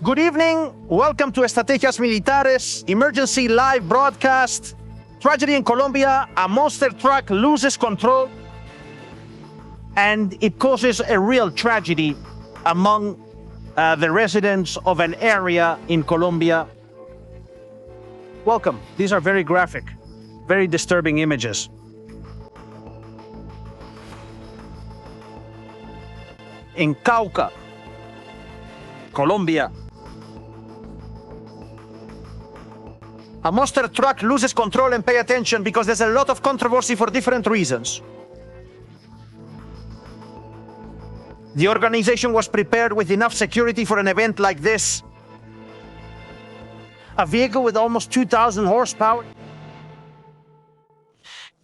Good evening. Welcome to Estrategias Militares, emergency live broadcast. Tragedy in Colombia, a monster truck loses control, and it causes a real tragedy among the residents of an area in Colombia. Welcome. These are very graphic, very disturbing images. In Cauca, Colombia, a monster truck loses control, and pay attention because there's a lot of controversy for different reasons. The organization was prepared with enough security for an event like this. A vehicle with almost 2,000 horsepower.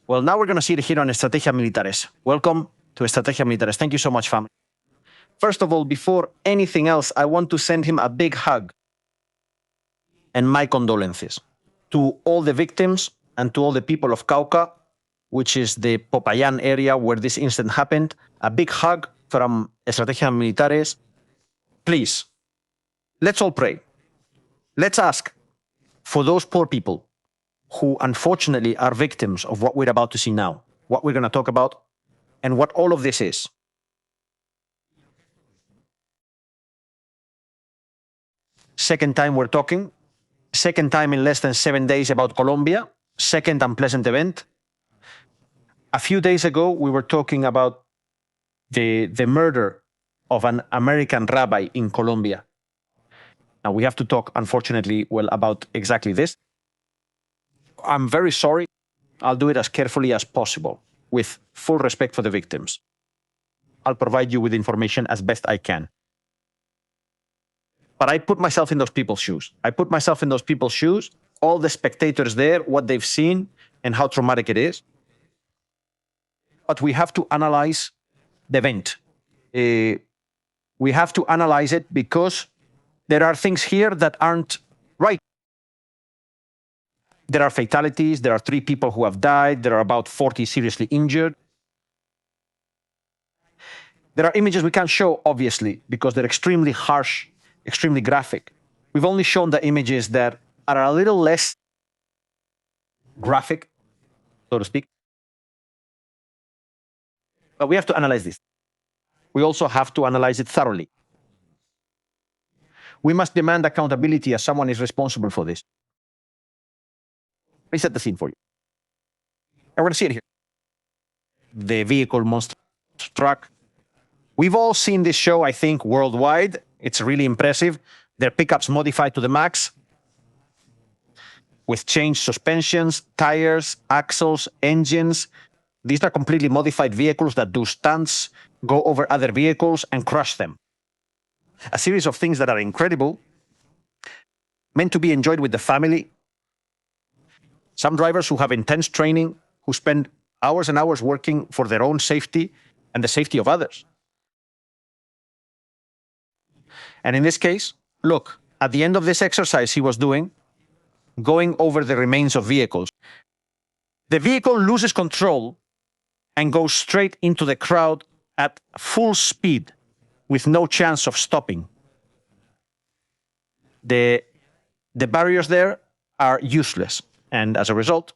Well, now we're going to see it here on Estrategias Militares. Welcome to Estrategias Militares. Thank you so much, family. First of all, before anything else, I want to send him a big hug and my condolences to all the victims and to all the people of Cauca, which is the Popayán area where this incident happened. A big hug from Estrategias Militares. Please, let's all pray. Let's ask for those poor people who unfortunately are victims of what we're about to see now, what we're going to talk about, and what all of this is. Second time we're talking, second time in less than 7 days about Colombia, second unpleasant event. A few days ago, we were talking about the murder of an American rabbi in Colombia. Now, we have to talk, unfortunately, well, about exactly this. I'm very sorry. I'll do it as carefully as possible, with full respect for the victims. I'll provide you with information as best I can. But I put myself in those people's shoes. I put myself in those people's shoes, all the spectators there, what they've seen, and how traumatic it is. But we have to analyze the event. We have to analyze it because there are things here that aren't right. There are fatalities. There are 3 people who have died. There are about 40 seriously injured. There are images we can't show, obviously, because they're extremely harsh, extremely graphic. We've only shown the images that are a little less graphic, so to speak. But we have to analyze this. We also have to analyze it thoroughly. We must demand accountability as someone is responsible for this. Let me set the scene for you. And we're going to see it here. The vehicle monster truck. We've all seen this show, I think, worldwide. It's really impressive. Their pickups modified to the max, with changed suspensions, tires, axles, engines. These are completely modified vehicles that do stunts, go over other vehicles, and crush them. A series of things that are incredible, meant to be enjoyed with the family. Some drivers who have intense training, who spend hours and hours working for their own safety and the safety of others. And in this case, look, at the end of this exercise he was doing, going over the remains of vehicles, the vehicle loses control and goes straight into the crowd at full speed with no chance of stopping. The barriers there are useless. And as a result,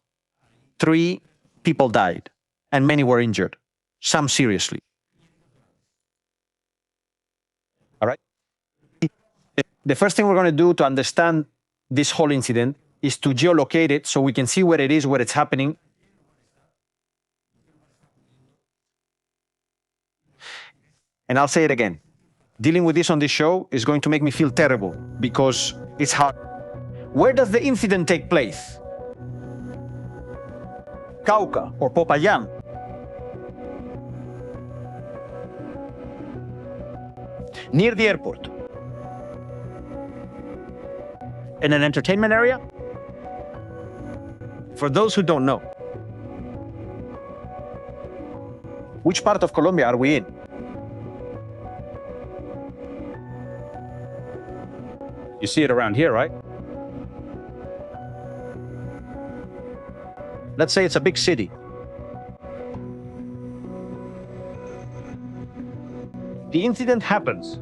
3 people died and many were injured, some seriously. All right? The first thing we're going to do to understand this whole incident is to geolocate it so we can see where it is, where it's happening. And I'll say it again. Dealing with this on this show is going to make me feel terrible because it's hard. Where does the incident take place? Cauca or Popayán. Near the airport. In an entertainment area? For those who don't know, which part of Colombia are we in? You see it around here, right? Let's say it's a big city. The incident happens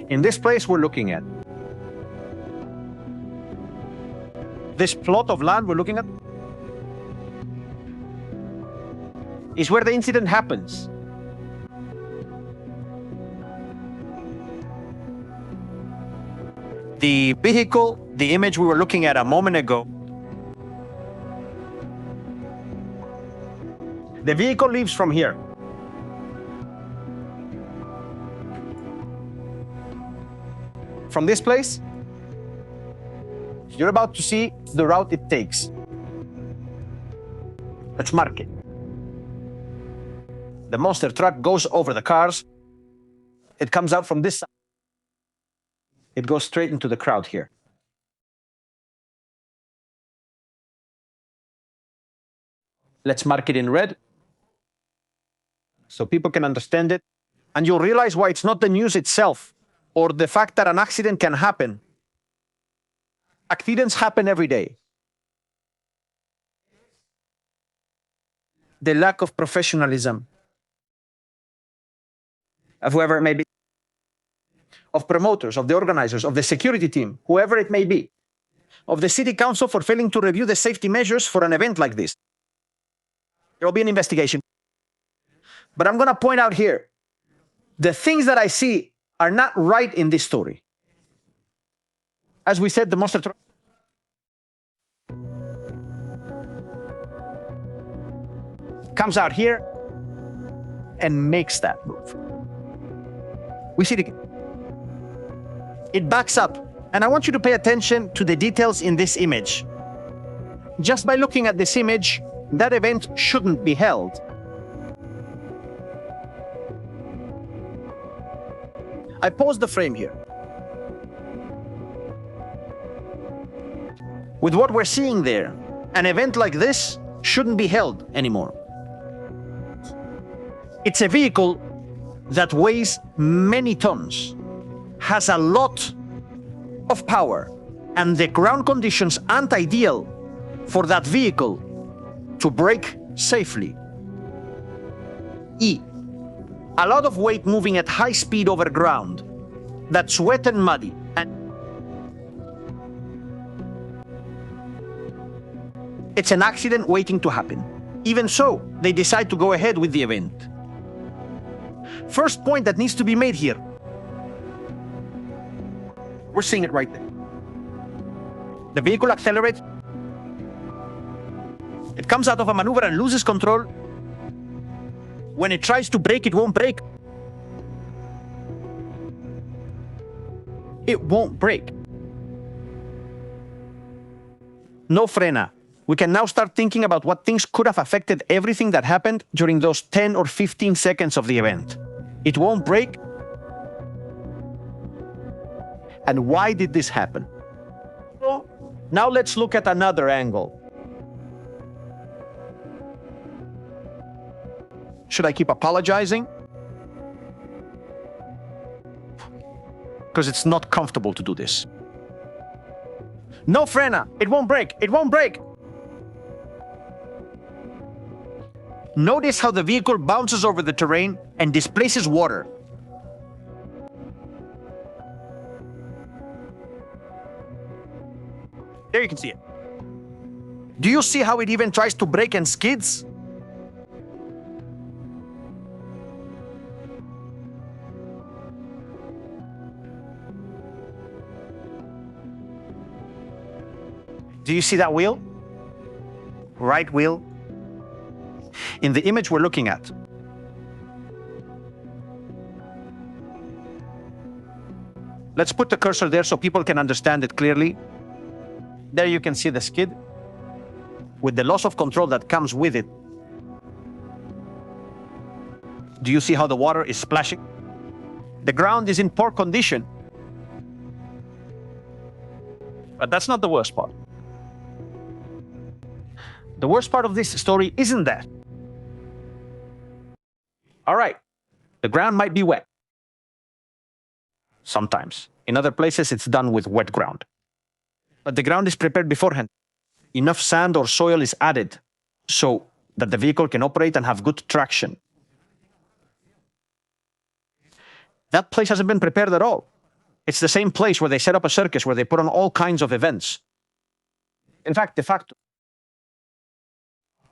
In this place we're looking at, this plot of land we're looking at, is where the incident happens. The vehicle, the image we were looking at a moment ago, the vehicle leaves from here. From this place, you're about to see the route it takes. Let's mark it. The monster truck goes over the cars. It comes out from this side. It goes straight into the crowd here. Let's mark it in red so people can understand it. And you'll realize why it's not the news itself or the fact that an accident can happen. Accidents happen every day. The lack of professionalism of whoever it may be, of promoters, of the organizers, of the security team, whoever it may be, of the city council for failing to review the safety measures for an event like this. There will be an investigation. But I'm going to point out here, the things that I see are not right in this story. As we said, the monster truck comes out here and makes that move. We see it again. It backs up. And I want you to pay attention to the details in this image. Just by looking at this image, that event shouldn't be held. I paused the frame here. With what we're seeing there, an event like this shouldn't be held anymore. It's a vehicle that weighs many tons, has a lot of power, and the ground conditions aren't ideal for that vehicle to brake safely. E, a lot of weight moving at high speed over ground that's wet and muddy. And it's an accident waiting to happen. Even so, they decide to go ahead with the event. First point that needs to be made here. We're seeing it right there. The vehicle accelerates. It comes out of a maneuver and loses control. When it tries to brake, it won't brake. It won't brake. No frena. We can now start thinking about what things could have affected everything that happened during those 10 or 15 seconds of the event. It won't brake. And why did this happen? So, now let's look at another angle. Should I keep apologizing? Because it's not comfortable to do this. No frena. It won't brake. It won't brake. Notice how the vehicle bounces over the terrain and displaces water. There you can see it. Do you see how it even tries to brake and skids? Do you see that wheel? Right wheel? In the image we're looking at. Let's put the cursor there so people can understand it clearly. There you can see the skid with the loss of control that comes with it. Do you see how the water is splashing? The ground is in poor condition. But that's not the worst part. The worst part of this story isn't that. All right, the ground might be wet. Sometimes. In other places, it's done with wet ground. But the ground is prepared beforehand. Enough sand or soil is added so that the vehicle can operate and have good traction. That place hasn't been prepared at all. It's the same place where they set up a circus where they put on all kinds of events. In fact, de facto.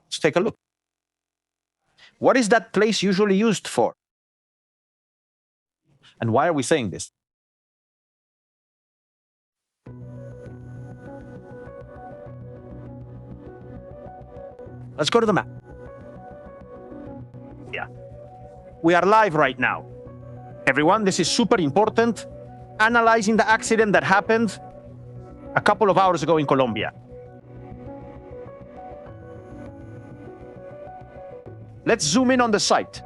Let's take a look. What is that place usually used for? And why are we saying this? Let's go to the map. Yeah. We are live right now. Everyone, this is super important. Analyzing the accident that happened a couple of hours ago in Colombia. Let's zoom in on the site.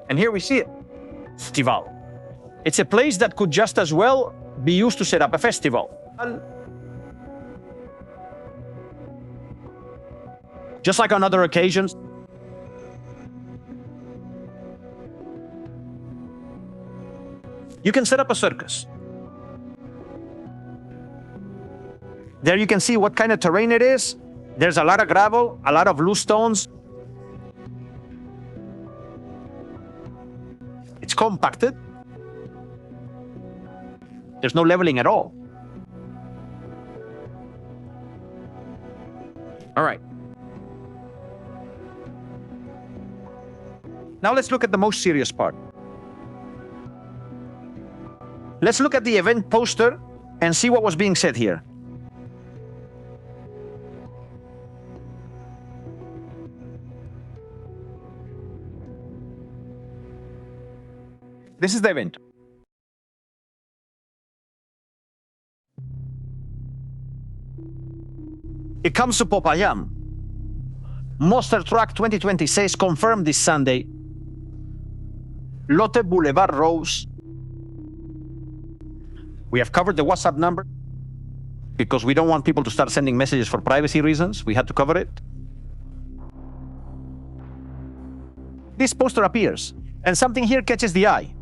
And here we see it. Festival. It's a place that could just as well be used to set up a festival. Just like on other occasions. You can set up a circus. There you can see what kind of terrain it is. There's a lot of gravel, a lot of loose stones. It's compacted. There's no leveling at all. All right. Now let's look at the most serious part. Let's look at the event poster and see what was being said here. This is the event. It comes to Popayán. Monster Truck 2026 confirmed this Sunday. Lotte Boulevard Rose. We have covered the WhatsApp number because we don't want people to start sending messages for privacy reasons. We had to cover it. This poster appears, and something here catches the eye.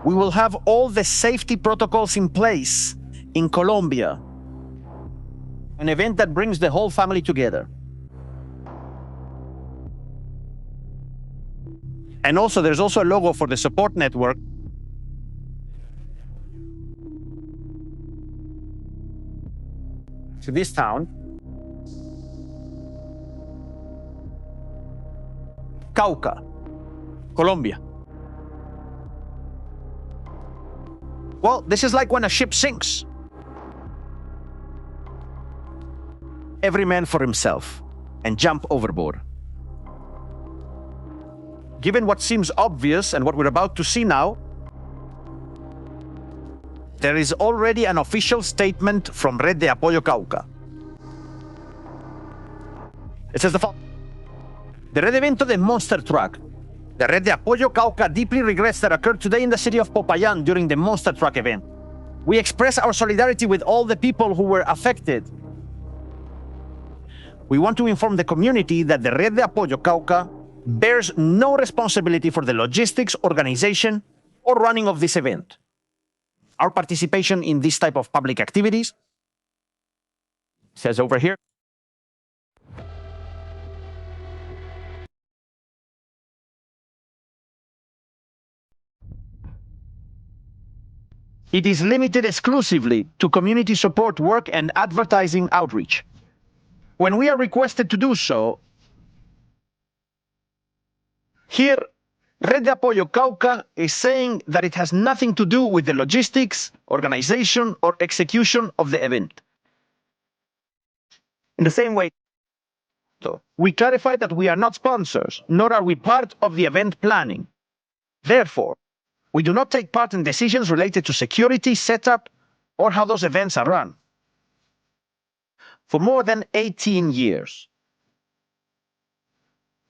We will have all the safety protocols in place in Colombia. An event that brings the whole family together. And also, there's also a logo for the support network. To this town. Cauca, Colombia. Well, this is like when a ship sinks. Every man for himself and jump overboard. Given what seems obvious and what we're about to see now, there is already an official statement from Red de Apoyo Cauca. It says the following. The Red Evento de Monster Truck. The Red de Apoyo Cauca deeply regrets that occurred today in the city of Popayán during the Monster Truck event. We express our solidarity with all the people who were affected. We want to inform the community that the Red de Apoyo Cauca bears no responsibility for the logistics, organization, or running of this event. Our participation in this type of public activities, says over here, it is limited exclusively to community support work and advertising outreach. When we are requested to do so, here, Red de Apoyo Cauca is saying that it has nothing to do with the logistics, organization, or execution of the event. In the same way, we clarify that we are not sponsors, nor are we part of the event planning. Therefore, we do not take part in decisions related to security, setup, or how those events are run. For more than 18 years,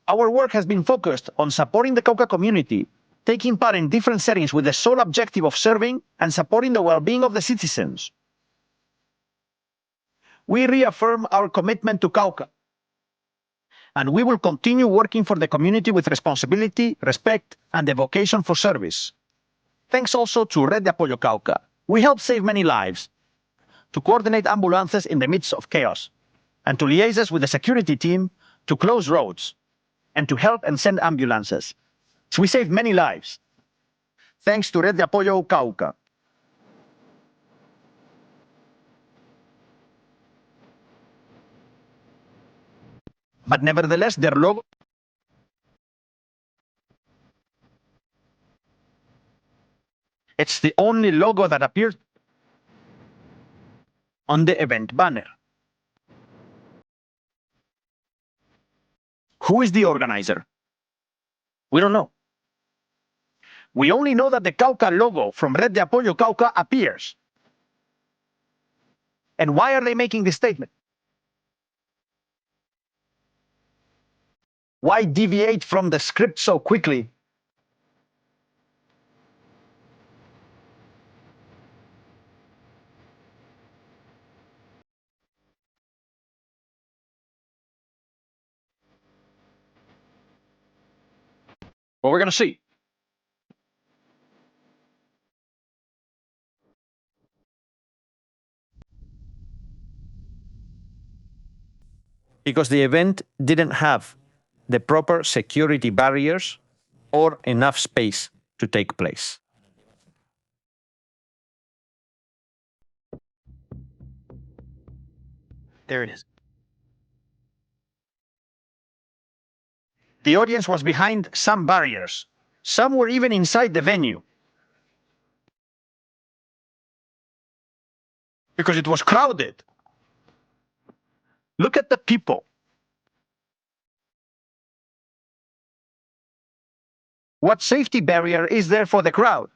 our work has been focused on supporting the Cauca community, taking part in different settings with the sole objective of serving and supporting the well-being of the citizens. We reaffirm our commitment to Cauca, and we will continue working for the community with responsibility, respect, and the vocation for service. Thanks also to Red de Apoyo Cauca. We help save many lives, to coordinate ambulances in the midst of chaos, and to liaise with the security team to close roads, and to help and send ambulances. So we saved many lives, thanks to Red de Apoyo Cauca. But nevertheless, their logo, it's the only logo that appears on the event banner. Who is the organizer? We don't know. We only know that the Cauca logo from Red de Apoyo Cauca appears. And why are they making this statement? Why deviate from the script so quickly? Well, we're going to see. Because the event didn't have the proper security barriers or enough space to take place. There it is. The audience was behind some barriers. Some were even inside the venue. Because it was crowded. Look at the people. What safety barrier is there for the crowd?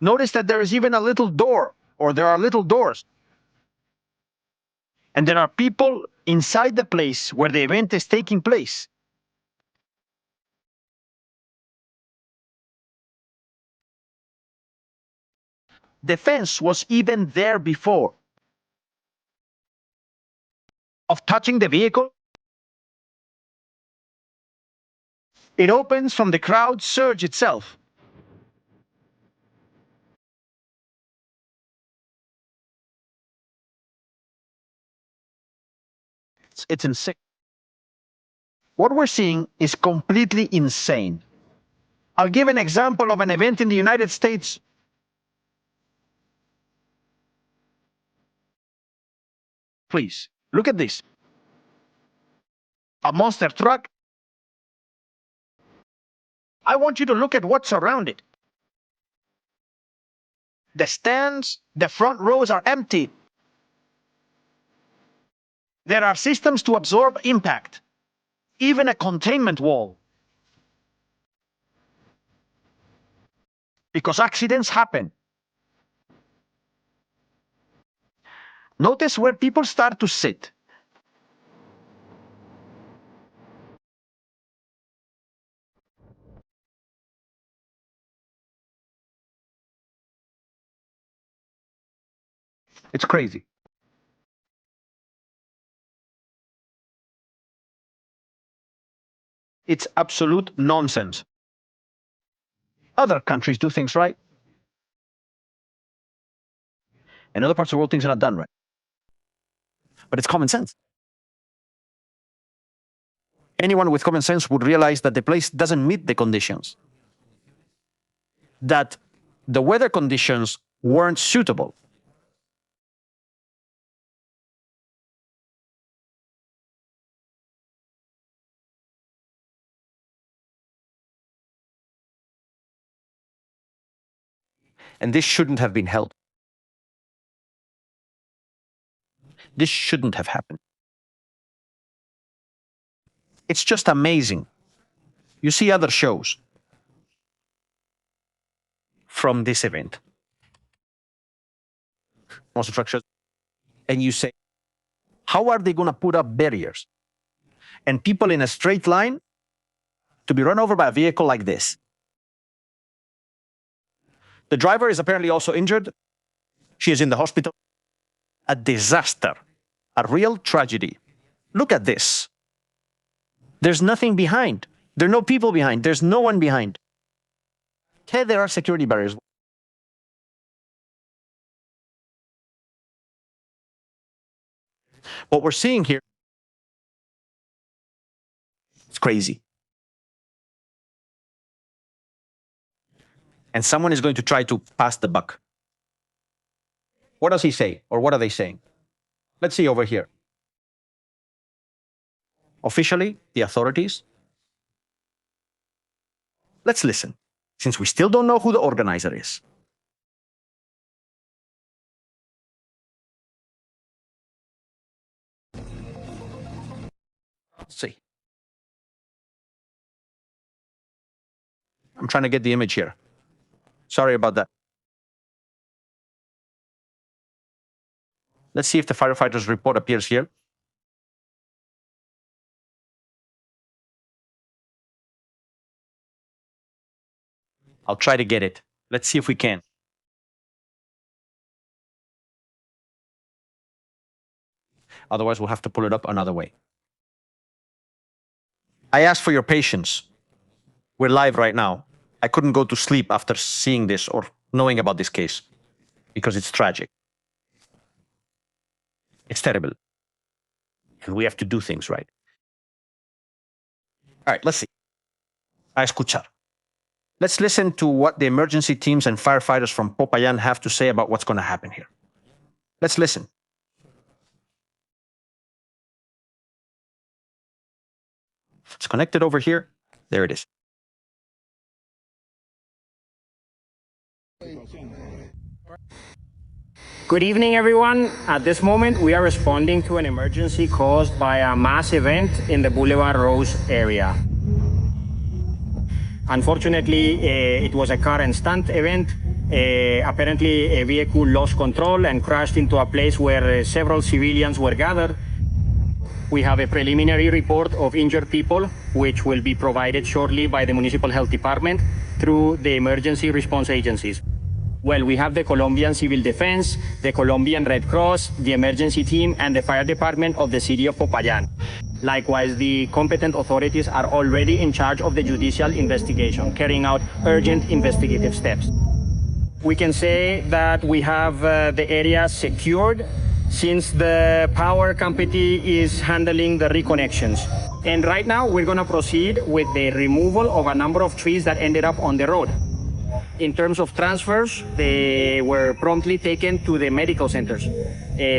Notice that there is even a little door, or there are little doors. And there are people inside the place where the event is taking place. The fence was even there before. Of touching the vehicle, it opens from the crowd surge itself. It's insane. What we're seeing is completely insane. I'll give an example of an event in the United States. Please, look at this. A monster truck. I want you to look at what's around it. The stands, the front rows are empty. There are systems to absorb impact, even a containment wall. Because accidents happen. Notice where people start to sit. It's crazy. It's absolute nonsense. Other countries do things right. In other parts of the world, things are not done right. But it's common sense. Anyone with common sense would realize that the place doesn't meet the conditions, that the weather conditions weren't suitable. And this shouldn't have been held. This shouldn't have happened. It's just amazing. You see other shows from this event, monster truck shows, and you say, how are they going to put up barriers and people in a straight line to be run over by a vehicle like this? The driver is apparently also injured. She is in the hospital. A disaster, a real tragedy. Look at this. There's nothing behind. There are no people behind. There's no one behind. Okay, there are security barriers. What we're seeing here crazy. And someone is going to try to pass the buck. What does he say? Or what are they saying? Let's see over here. Officially, the authorities. Let's listen, since we still don't know who the organizer is. Let's see. I'm trying to get the image here. Sorry about that. Let's see if the firefighter's report appears here. I'll try to get it. Let's see if we can. Otherwise, we'll have to pull it up another way. I ask for your patience. We're live right now. I couldn't go to sleep after seeing this or knowing about this case because it's tragic. It's terrible. And we have to do things right. All right, let's see. A escuchar. Let's listen to what the emergency teams and firefighters from Popayan have to say about what's going to happen here. Let's listen. It's connected over here. There it is. Good evening, everyone. At this moment, we are responding to an emergency caused by a mass event in the Boulevard Rose area. Unfortunately, it was a car and stunt event. Apparently, a vehicle lost control and crashed into a place where several civilians were gathered. We have a preliminary report of injured people, which will be provided shortly by the Municipal Health Department through the emergency response agencies. Well, we have the Colombian Civil Defense, the Colombian Red Cross, the emergency team, and the fire department of the city of Popayan. Likewise, the competent authorities are already in charge of the judicial investigation, carrying out urgent investigative steps. We can say that we have the area secured since the power company is handling the reconnections. And right now, we're going to proceed with the removal of a number of trees that ended up on the road. In terms of transfers, they were promptly taken to the medical centers,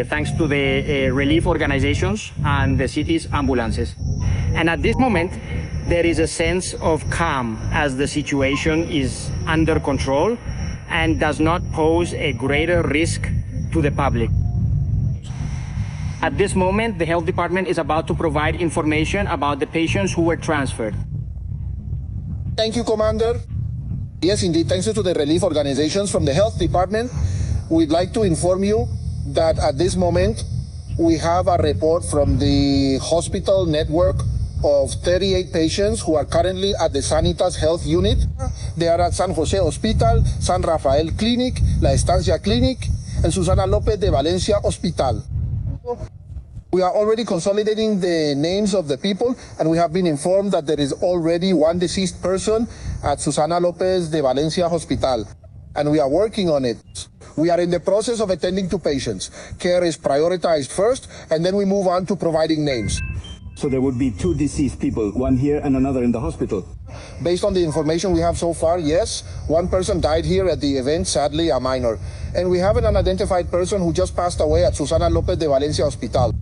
thanks to the relief organizations and the city's ambulances. And at this moment, there is a sense of calm as the situation is under control and does not pose a greater risk to the public. At this moment, the health department is about to provide information about the patients who were transferred. Thank you, Commander. Yes, indeed, thanks to the relief organizations from the health department, we'd like to inform you that at this moment, we have a report from the hospital network of 38 patients who are currently at the Sanitas Health Unit. They are at San Jose Hospital, San Rafael Clinic, La Estancia Clinic, and Susana Lopez de Valencia Hospital. We are already consolidating the names of the people, and we have been informed that there is already one deceased person at Susana Lopez de Valencia Hospital, and we are working on it. We are in the process of attending to patients. Care is prioritized first, and then we move on to providing names. So there would be two deceased people, one here and another in the hospital? Based on the information we have so far, yes. One person died here at the event, sadly a minor. And we have an unidentified person who just passed away at Susana Lopez de Valencia Hospital.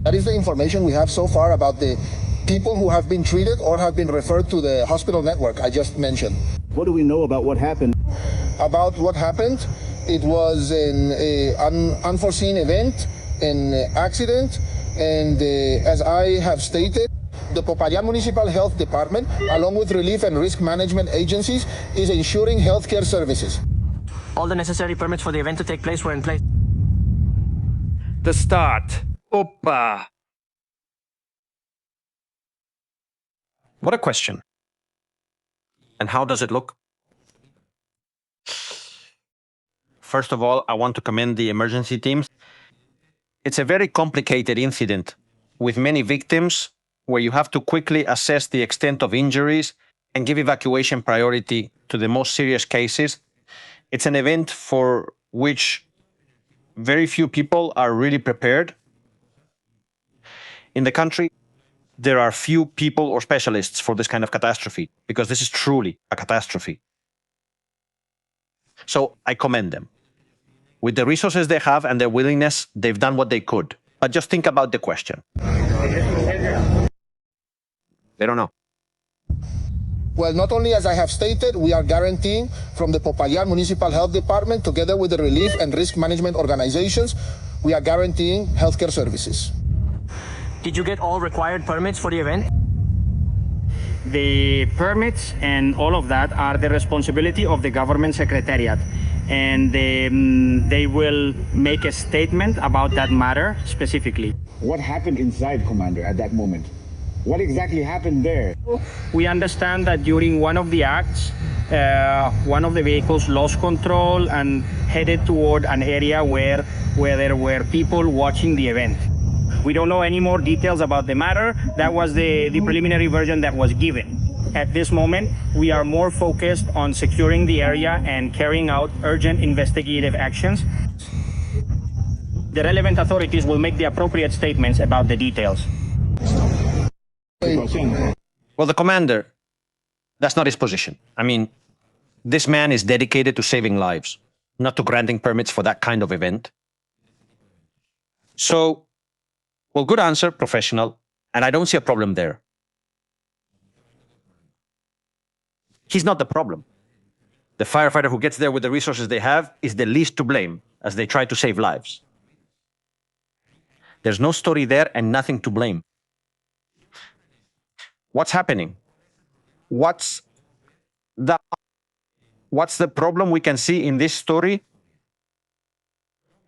That is the information we have so far about the people who have been treated or have been referred to the hospital network I just mentioned. What do we know about what happened? About what happened, it was an unforeseen event, an accident, and as I have stated, the Popayan Municipal Health Department, along with relief and risk management agencies, is ensuring healthcare services. All the necessary permits for the event to take place were in place. The start. Opa! What a question. And how does it look? First of all, I want to commend the emergency teams. It's a very complicated incident with many victims where you have to quickly assess the extent of injuries and give evacuation priority to the most serious cases. It's an event for which very few people are really prepared in the country. there are few people or specialists for this kind of catastrophe, because this is truly a catastrophe. So I commend them. With the resources they have and their willingness, they've done what they could. But just think about the question. They don't know. Well, not only, as I have stated, we are guaranteeing from the Popayán Municipal Health Department, together with the relief and risk management organizations, we are guaranteeing healthcare services. Did you get all required permits for the event? The permits and all of that are the responsibility of the government secretariat. And they will make a statement about that matter specifically. What happened inside, Commander, at that moment? What exactly happened there? We understand that during one of the acts, one of the vehicles lost control and headed toward an area where there were people watching the event. We don't know any more details about the matter. That was the preliminary version that was given. At this moment, we are more focused on securing the area and carrying out urgent investigative actions. The relevant authorities will make the appropriate statements about the details. Well, the commander, that's not his position. I mean, this man is dedicated to saving lives, not to granting permits for that kind of event. So, well, good answer, professional, and I don't see a problem there. He's not the problem. The firefighter who gets there with the resources they have is the least to blame as they try to save lives. There's no story there and nothing to blame. What's happening? What's the problem we can see in this story?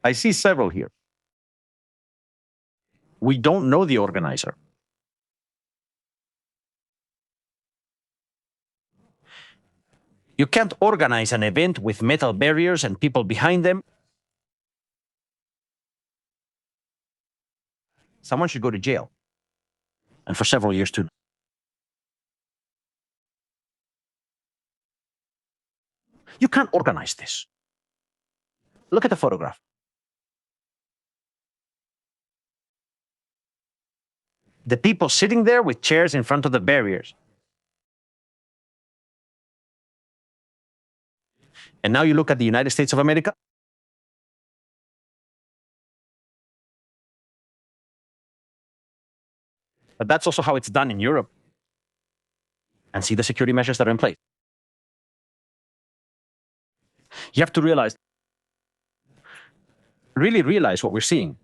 I see several here. We don't know the organizer. You can't organize an event with metal barriers and people behind them. Someone should go to jail. And for several years too. You can't organize this. Look at the photograph. The people sitting there with chairs in front of the barriers. And now you look at the United States of America. But that's also how it's done in Europe. And see the security measures that are in place. You have to really realize what we're seeing.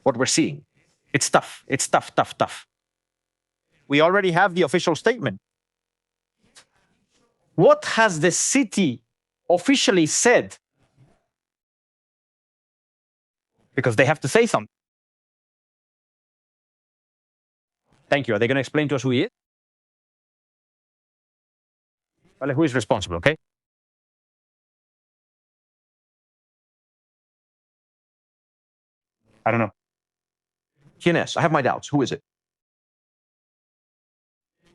What we're seeing. It's tough. It's tough, tough, tough. We already have the official statement. What has the city officially said? Because they have to say something. Thank you. Are they going to explain to us who he is? Well, who is responsible, okay? I don't know. ¿Quién es? I have my doubts. Who is it?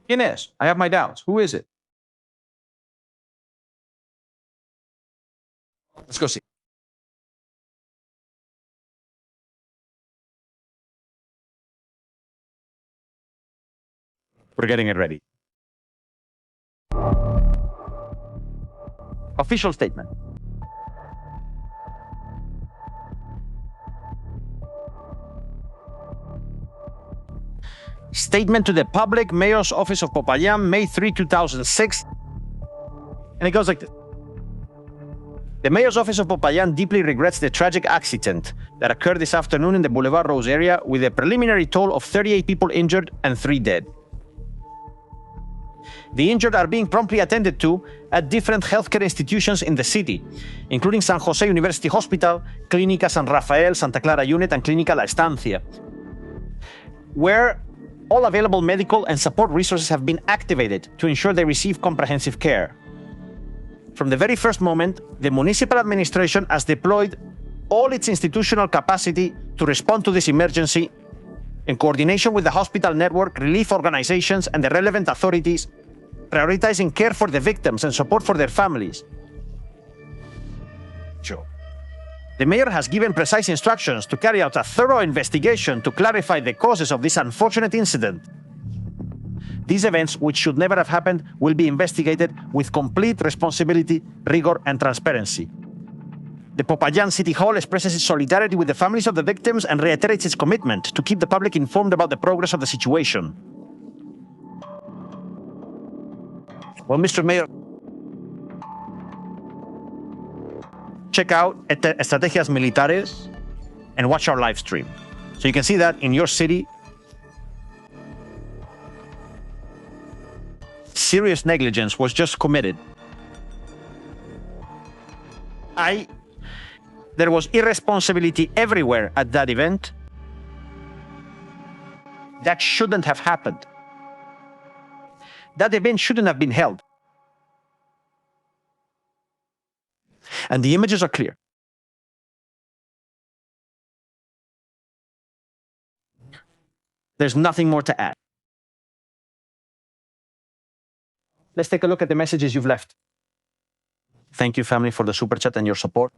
¿Quién es? I have my doubts. Who is it? Let's go see. We're getting it ready. Official statement. Statement to the public, Mayor's Office of Popayán, May 3, 2006. And it goes like this. The Mayor's Office of Popayán deeply regrets the tragic accident that occurred this afternoon in the Boulevard Rose area with a preliminary toll of 38 people injured and 3 dead. The injured are being promptly attended to at different healthcare institutions in the city, including San Jose University Hospital, Clínica San Rafael, Santa Clara Unit, and Clínica La Estancia, where all available medical and support resources have been activated to ensure they receive comprehensive care. From the very first moment, the municipal administration has deployed all its institutional capacity to respond to this emergency in coordination with the hospital network, relief organizations, and the relevant authorities, prioritizing care for the victims and support for their families. Joe, The mayor has given precise instructions to carry out a thorough investigation to clarify the causes of this unfortunate incident. These events, which should never have happened, will be investigated with complete responsibility, rigor, and transparency. The Popayán City Hall expresses its solidarity with the families of the victims and reiterates its commitment to keep the public informed about the progress of the situation. Well, Mr. Mayor, check out Estrategias Militares and watch our live stream. So you can see that in your city, serious negligence was just committed. There was irresponsibility everywhere at that event. That shouldn't have happened. That event shouldn't have been held. And the images are clear. There's nothing more to add. Let's take a look at the messages you've left. Thank you, family, for the super chat and your support.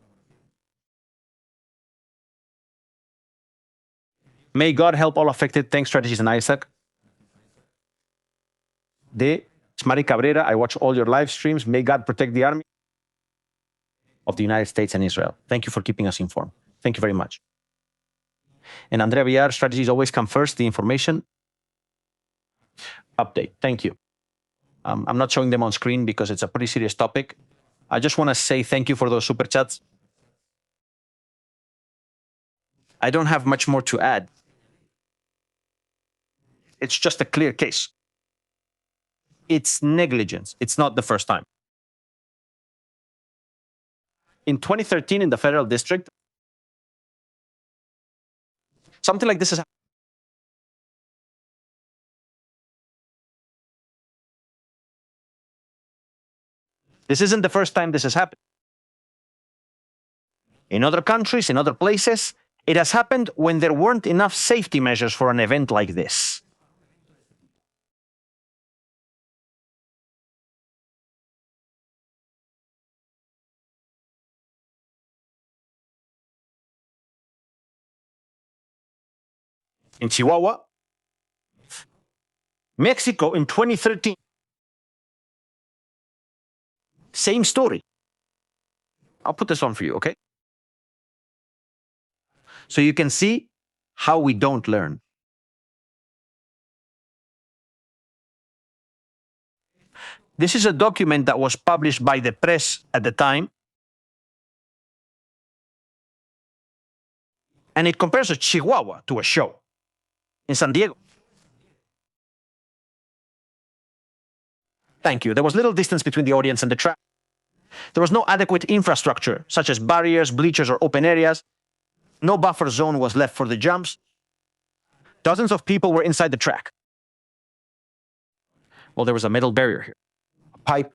May God help all affected. Thanks, Strategies and Isaac. It's Mari Cabrera. I watch all your live streams. May God protect the army of the United States and Israel. Thank you for keeping us informed. Thank you very much. And Andrea Villar, strategies always come first. The information update. Thank you. I'm not showing them on screen because it's a pretty serious topic. I just want to say thank you for those super chats. I don't have much more to add. It's just a clear case. It's negligence. It's not the first time. In 2013, in the federal district, something like this has happened. This isn't the first time this has happened. In other countries, in other places, it has happened when there weren't enough safety measures for an event like this. In Chihuahua, Mexico in 2013, same story. I'll put this on for you, okay? So you can see how we don't learn. This is a document that was published by the press at the time. And it compares a Chihuahua to a show in San Diego. Thank you. There was little distance between the audience and the track. There was no adequate infrastructure, such as barriers, bleachers, or open areas. No buffer zone was left for the jumps. Dozens of people were inside the track. Well, there was a metal barrier here, a pipe.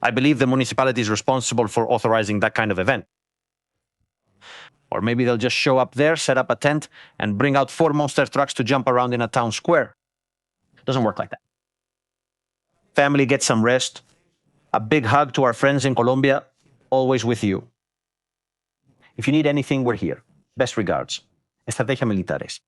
I believe the municipality is responsible for authorizing that kind of event. Or maybe they'll just show up there, set up a tent, and bring out 4 monster trucks to jump around in a town square. It doesn't work like that. Family, get some rest. A big hug to our friends in Colombia, always with you. If you need anything, we're here. Best regards. Estrategia Militares.